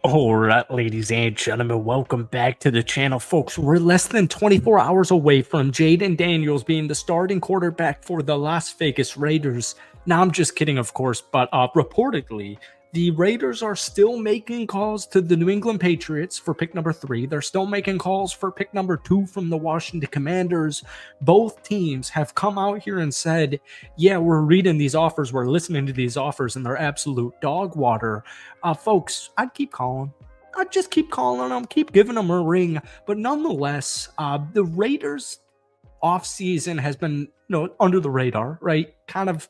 All right, ladies and gentlemen, welcome back to the channel, folks. We're less than 24 hours away from Jayden Daniels being the starting quarterback for the Las Vegas Raiders. Now, I'm just kidding, of course, but reportedly, the Raiders are still making calls to the New England Patriots for pick number 3. They're still making calls for pick number 2 from the Washington Commanders. Both teams have come out here and said, yeah, we're reading these offers, we're listening to these offers, and they're absolute dog water. Folks, I'd keep calling. I'd just keep calling them, keep giving them a ring. But nonetheless, the Raiders offseason has been, under the radar, right? Kind of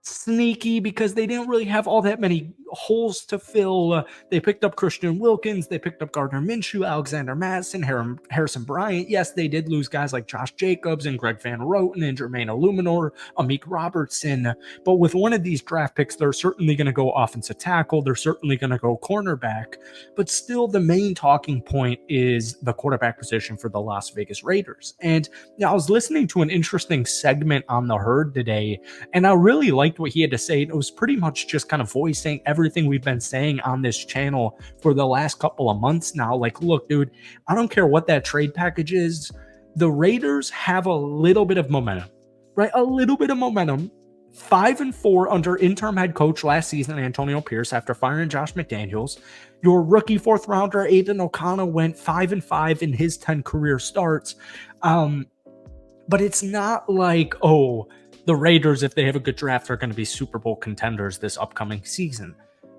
sneaky because they didn't really have all that many holes to fill. They picked up Christian Wilkins, they picked up Gardner Minshew, Alexander Madison, Harrison Bryant. Yes, they did lose guys like Josh Jacobs and Greg Van Roten and Jermaine Illuminor, Amik Robertson. But with one of these draft picks, they're certainly going to go offensive tackle. They're certainly going to go cornerback. But still, the main talking point is the quarterback position for the Las Vegas Raiders. And I was listening to an interesting segment on The Herd today, and I really liked what he had to say. It was pretty much just kind of voicing everything we've been saying on this channel for the last couple of months now. Like, look, dude, I don't care what that trade package is. The Raiders have a little bit of momentum, right? A little bit of momentum. 5-4 under interim head coach last season, Antonio Pierce, after firing Josh McDaniels. Your rookie fourth rounder, Aidan O'Connell, went 5-5 in his 10 career starts. But it's not like, oh, the Raiders, if they have a good draft, are going to be Super Bowl contenders this upcoming season.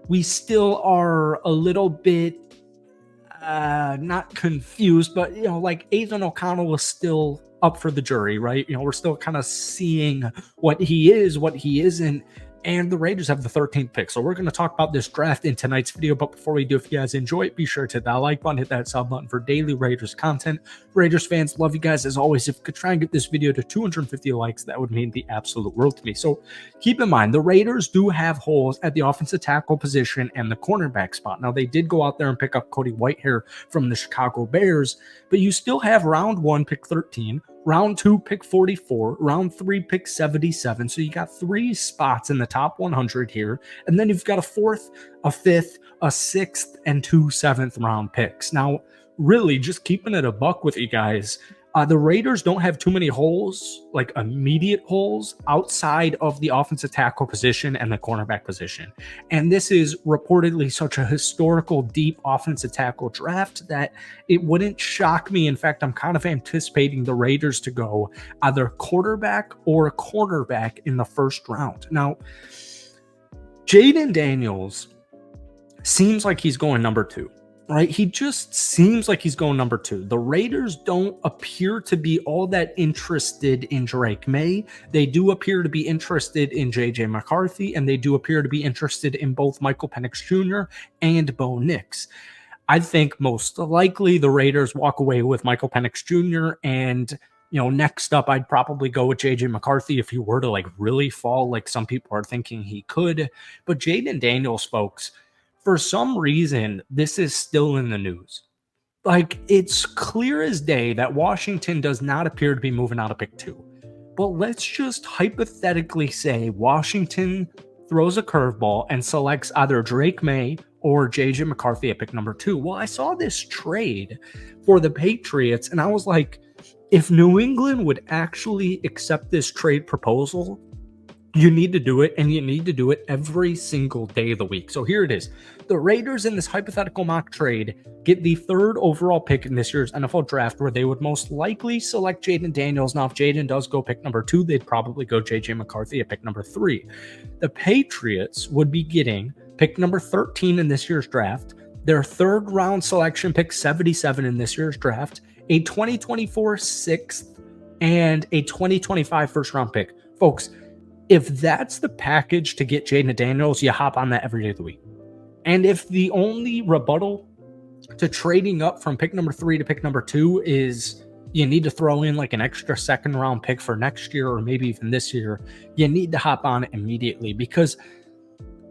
We still are a little bit not confused, but, like Aidan O'Connell was still up for the jury, right? We're still kind of seeing what he is, what he isn't. And the Raiders have the 13th pick. So we're going to talk about this draft in tonight's video. But before we do, if you guys enjoy it, be sure to hit that like button, hit that sub button for daily Raiders content. Raiders fans, love you guys as always. If you could try and get this video to 250 likes, that would mean the absolute world to me. So keep in mind, the Raiders do have holes at the offensive tackle position and the cornerback spot. Now, they did go out there and pick up Cody Whitehair from the Chicago Bears, but you still have round 1, pick 13, round 2, pick 44, round 3, pick 77. So you got 3 spots in the top 100 here. And then you've got a 4th, a 5th, a 6th, and 2 7th round picks. Now, really, just keeping it a buck with you guys, the Raiders don't have too many holes, like immediate holes, outside of the offensive tackle position and the cornerback position. And this is reportedly such a historical, deep offensive tackle draft that it wouldn't shock me. In fact, I'm kind of anticipating the Raiders to go either quarterback or cornerback in the first round. Now, Jayden Daniels seems like he's going number 2. Right? He just seems like he's going number 2. The Raiders don't appear to be all that interested in Drake May. They do appear to be interested in J.J. McCarthy, and they do appear to be interested in both Michael Penix Jr. and Bo Nix. I think most likely the Raiders walk away with Michael Penix Jr. and next up, I'd probably go with J.J. McCarthy if he were to really fall like some people are thinking he could. But Jayden Daniels, folks, for some reason, this is still in the news. Like, it's clear as day that Washington does not appear to be moving out of pick 2. But let's just hypothetically say Washington throws a curveball and selects either Drake May or J.J. McCarthy at pick number 2. Well, I saw this trade for the Patriots, and I was like, if New England would actually accept this trade proposal, you need to do it, and you need to do it every single day of the week. So here it is. The Raiders in this hypothetical mock trade get the 3rd overall pick in this year's NFL draft, where they would most likely select Jayden Daniels. Now, if Jayden does go pick number 2, they'd probably go J.J. McCarthy at pick number 3. The Patriots would be getting pick number 13 in this year's draft, their 3rd round selection, pick 77 in this year's draft, a 2024 6th, and a 2025 first round pick. Folks, if that's the package to get Jayden Daniels, you hop on that every day of the week. And if the only rebuttal to trading up from pick number 3 to pick number 2 is you need to throw in like an extra 2nd round pick for next year or maybe even this year, you need to hop on it immediately, because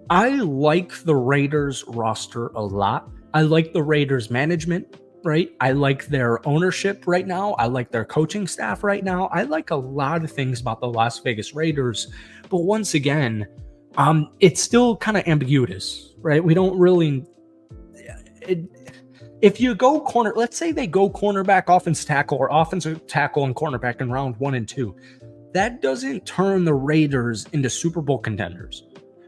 I like the Raiders roster a lot. I like the Raiders management, right? I like their ownership right now. I like their coaching staff right now. I like a lot of things about the Las Vegas Raiders. But once again, it's still kind of ambiguous, right? We don't really, if you go corner, let's say they go cornerback, offensive tackle, or offensive tackle and cornerback in round 1 and 2, that doesn't turn the Raiders into Super Bowl contenders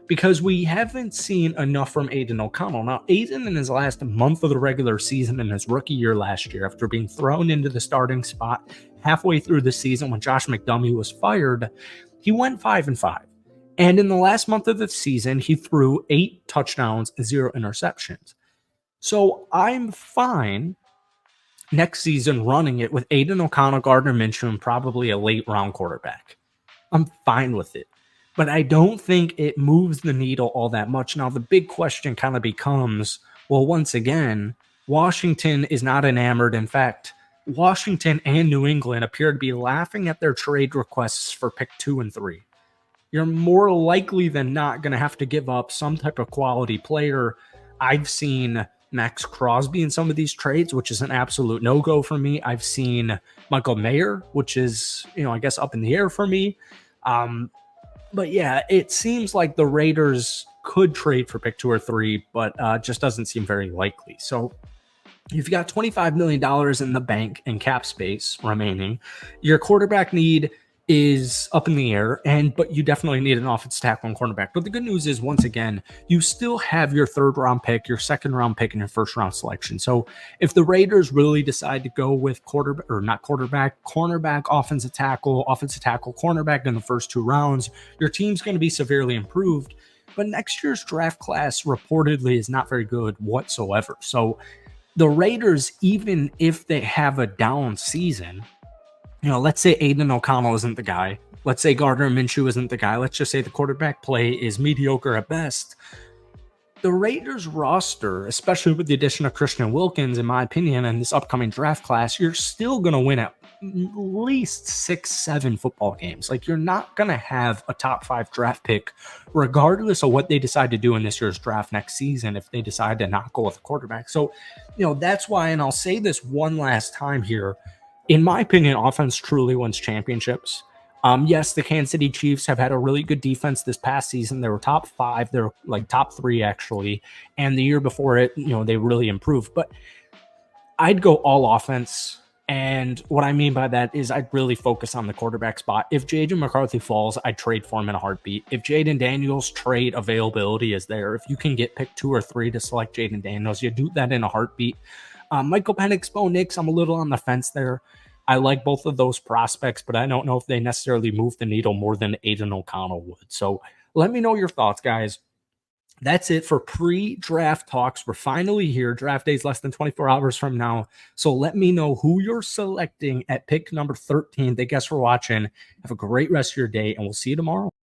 because we haven't seen enough from Aiden O'Connell. Now, Aiden in his last month of the regular season in his rookie year last year, after being thrown into the starting spot halfway through the season when Josh McDummy was fired, he went 5-5. And in the last month of the season, he threw 8 touchdowns and 0 interceptions. So I'm fine next season running it with Aiden O'Connell, Gardner Minshew, and probably a late round quarterback. I'm fine with it. But I don't think it moves the needle all that much. Now, the big question kind of becomes, well, once again, Washington is not enamored. In fact, Washington and New England appear to be laughing at their trade requests for pick 2 and 3. You're more likely than not going to have to give up some type of quality player. I've seen Max Crosby in some of these trades, which is an absolute no-go for me. I've seen Michael Mayer, which is, I guess up in the air for me. But yeah, it seems like the Raiders could trade for pick 2 or 3, but just doesn't seem very likely. So you've got $25 million in the bank and cap space remaining. Your quarterback need is up in the air, but you definitely need an offensive tackle and cornerback. But the good news is, once again, you still have your 3rd round pick, your 2nd round pick, and your 1st round selection. So if the Raiders really decide to go with cornerback, offensive tackle, cornerback in the first 2 rounds, your team's going to be severely improved. But next year's draft class reportedly is not very good whatsoever. So the Raiders, even if they have a down season, let's say Aiden O'Connell isn't the guy. Let's say Gardner Minshew isn't the guy. Let's just say the quarterback play is mediocre at best. The Raiders roster, especially with the addition of Christian Wilkins, in my opinion, in this upcoming draft class, you're still going to win at least 6-7 football games. Like, you're not going to have a top 5 draft pick, regardless of what they decide to do in this year's draft next season, if they decide to not go with a quarterback. So, that's why, and I'll say this one last time here, in my opinion, offense truly wins championships. Yes, the Kansas City Chiefs have had a really good defense this past season. They were top 5. They're like top 3, actually. And the year before it, they really improved. But I'd go all offense. And what I mean by that is I'd really focus on the quarterback spot. If J.J. McCarthy falls, I'd trade for him in a heartbeat. If Jayden Daniels' trade availability is there, if you can get pick 2 or 3 to select Jayden Daniels, you do that in a heartbeat. Michael Penix, Bo Nix, I'm a little on the fence there. I like both of those prospects, but I don't know if they necessarily move the needle more than Aiden O'Connell would. So let me know your thoughts, guys. That's it for pre-draft talks. We're finally here. Draft day is less than 24 hours from now. So let me know who you're selecting at pick number 13. Thank you guys for watching. Have a great rest of your day, and we'll see you tomorrow.